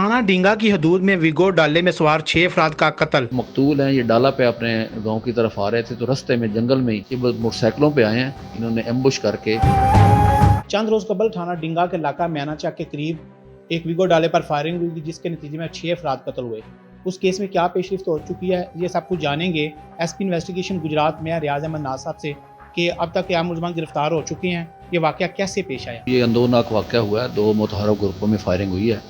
थाना डींगा की हदूद में विगो डाले में सवार 6 अफराद का कत्ल। मकतूल हैं, ये डाला पे अपने गांव की तरफ आ रहे थे तो रास्ते में जंगल में ये मोटरसाइकिलों पे आए हैं, इन्होंने एम्बुश करके। चंद रोज कबल थाना डींगा के इलाका मैनाचक के करीब एक विगो डाले पर फायरिंग हुई जिसके नतीजे में 6 अफराद कत्ल हुए। उस केस में क्या पेशरफ्त हो चुकी है ये सब कुछ जानेंगे SP इन्वेस्टिगेशन गुजरात में रियाज अहमद नाज साहब से कि अब तक क्या मुलजमान गिरफ्तार हो चुके हैं, ये वाकया कैसे पेश आया। ये अंदोनाक वाक़या हुआ है, 2 मुतहरक ग्रुपों में फायरिंग हुई है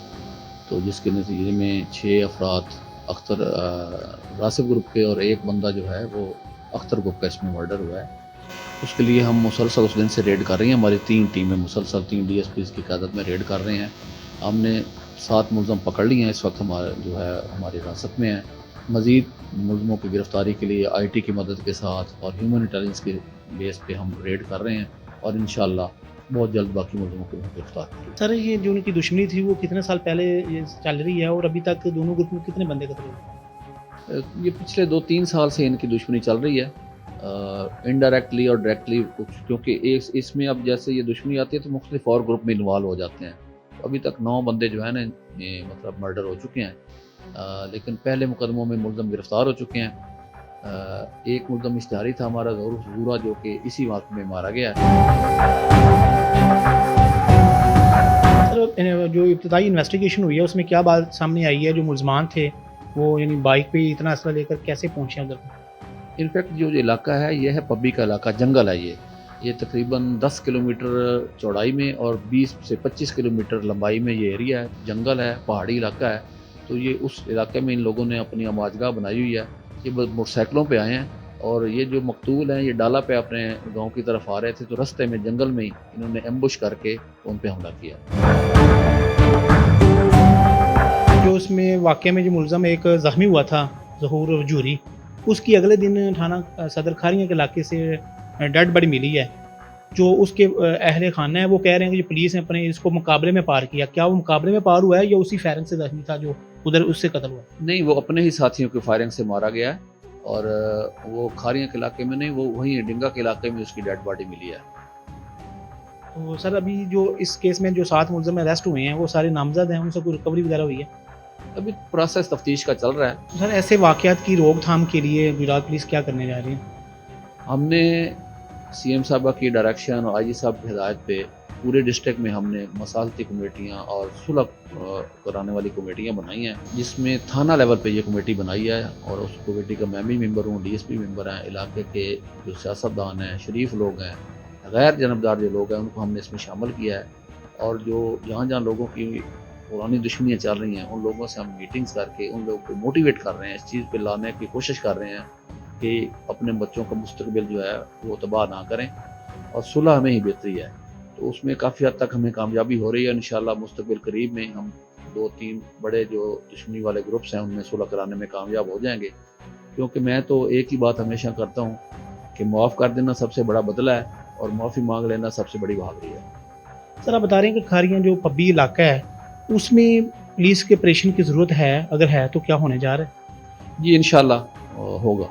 तो जिसके नतीजे में 6 अफराद अख्तर रासिफ ग्रुप के और एक बंदा जो है वो अख्तर ग्रुप का इसमें मर्डर हुआ है। उसके लिए हम मुसलसल उस दिन से रेड कर रही हैं, हमारी 3 टीमें मुसलसल 3 DSPs की क़यादत में रेड कर रहे हैं। हमने 7 मुलज़म पकड़ लिए हैं, इस वक्त हमारे जो है हमारी हिरासत में है। मज़ीद मुलज़मों की गिरफ़्तारी के लिए IT की मदद के साथ और ह्यूमन इंटेलिजेंस के बेस पे हम रेड कर रहे हैं और इंशाअल्लाह बहुत जल्द बाकी मुलज़मों को गिरफ्तार करेंगे। सर ये जो उनकी दुश्मनी थी वो कितने साल पहले ये चल रही है और अभी तक दोनों ग्रुप में कितने बंदे कत्ल हुए। ये पिछले 2-3 साल से इनकी दुश्मनी चल रही है, इनडायरेक्टली और डायरेक्टली, क्योंकि इसमें अब जैसे ये दुश्मनी आती है तो मुख्तलिफ और ग्रुप में इन्वॉल्व हो जाते हैं। अभी तक 9 बंदे जो है ना ये मतलब मर्डर हो चुके हैं, लेकिन पहले मुकदमों में मुलज़म गिरफ्तार हो चुके हैं। एक मुलज़म इश्तिहारी था हमारा ज़हूरा जो कि इसी वाक़े में मारा गया है। सर जो इब्तिदाई इन्वेस्टिगेशन हुई है उसमें क्या बात सामने आई है, जो मुलजमान थे वो यानी बाइक पे इतना असला लेकर कैसे पहुँचे उधर। इनफैक्ट जो इलाका है ये है पब्बी का इलाका, जंगल है ये तकरीबन 10 किलोमीटर चौड़ाई में और 20 से 25 किलोमीटर लंबाई में ये एरिया है। जंगल है, पहाड़ी इलाका है, तो ये उस इलाके में इन लोगों ने अपनी आमाजगाह बनाई हुई है। ये मोटरसाइकिलों पे आए हैं और ये जो मकतूल हैं ये डाला पे अपने गांव की तरफ आ रहे थे तो रास्ते में जंगल में ही इन्होंने एम्बुश करके उन पे हमला किया। जो उसमें वाक़े में जो मुलज़म एक ज़ख्मी हुआ था ज़हूर वजूरी, उसकी अगले दिन थाना सदर खारियाँ के इलाके से डेड बॉडी मिली है। जो उसके अहले खाना है वो कह रहे हैं कि जो पुलिस ने अपने इसको मुकाबले में पार किया, क्या वो मुकाबले में पार हुआ है या उसी फायरिंग से ज़ख्मी था जो उधर उससे कत्ल हुआ। नहीं, वो अपने ही साथियों की फायरिंग से मारा गया है और वो खारियाँ के इलाके में नहीं, वो वहीं डिंगा के इलाके में उसकी डेड बॉडी मिली है। तो सर अभी जो इस केस में जो 7 मुलज़म अरेस्ट हुए हैं वो सारे नामज़द हैं, उनसे कोई रिकवरी वगैरह हुई है। अभी प्रोसेस तफ्तीश का चल रहा है। सर ऐसे वाक़यात की रोकथाम के लिए गुजरात पुलिस क्या करने जा रही है। हमने CM साहबा की डायरेक्शन और IG साहब की हिदायत पे पूरे डिस्ट्रिक्ट में हमने मसालती कमेटियाँ और सुलह कराने वाली कमेटियाँ बनाई हैं, जिसमें थाना लेवल पे ये कमेटी बनाई है और उस कमेटी का मैं भी मेंबर हूँ, DSP मेंबर हैं, इलाके के जो सियासतदान हैं, शरीफ लोग हैं, गैर जनबदार जो लोग हैं उनको हमने इसमें शामिल किया है। और जो जहाँ जहाँ लोगों की पुरानी दुश्मनियाँ चल रही हैं उन लोगों से हम मीटिंग्स करके उन लोगों को मोटिवेट कर रहे हैं, इस चीज़ पे लाने की कोशिश कर रहे हैं कि अपने बच्चों का मुस्तकबिल जो है वो तबाह ना करें और सुलह में ही बेहतरी है। तो उसमें काफ़ी हद तक हमें कामयाबी हो रही है। इंशाल्लाह मुस्तकबिल करीब में हम 2-3 बड़े जो दुश्मनी वाले ग्रुप्स हैं उनमें सुलह कराने में कामयाब हो जाएंगे, क्योंकि मैं तो एक ही बात हमेशा करता हूँ कि माफ़ कर देना सबसे बड़ा बदला है और माफ़ी मांग लेना सबसे बड़ी बहादुरी है। सर आप बता रहे हैं कि खारियाँ जो पब्बी इलाका है उसमें पुलिस के ऑपरेशन की ज़रूरत है, अगर है तो क्या होने जा रहा है। जी इंशाल्लाह होगा।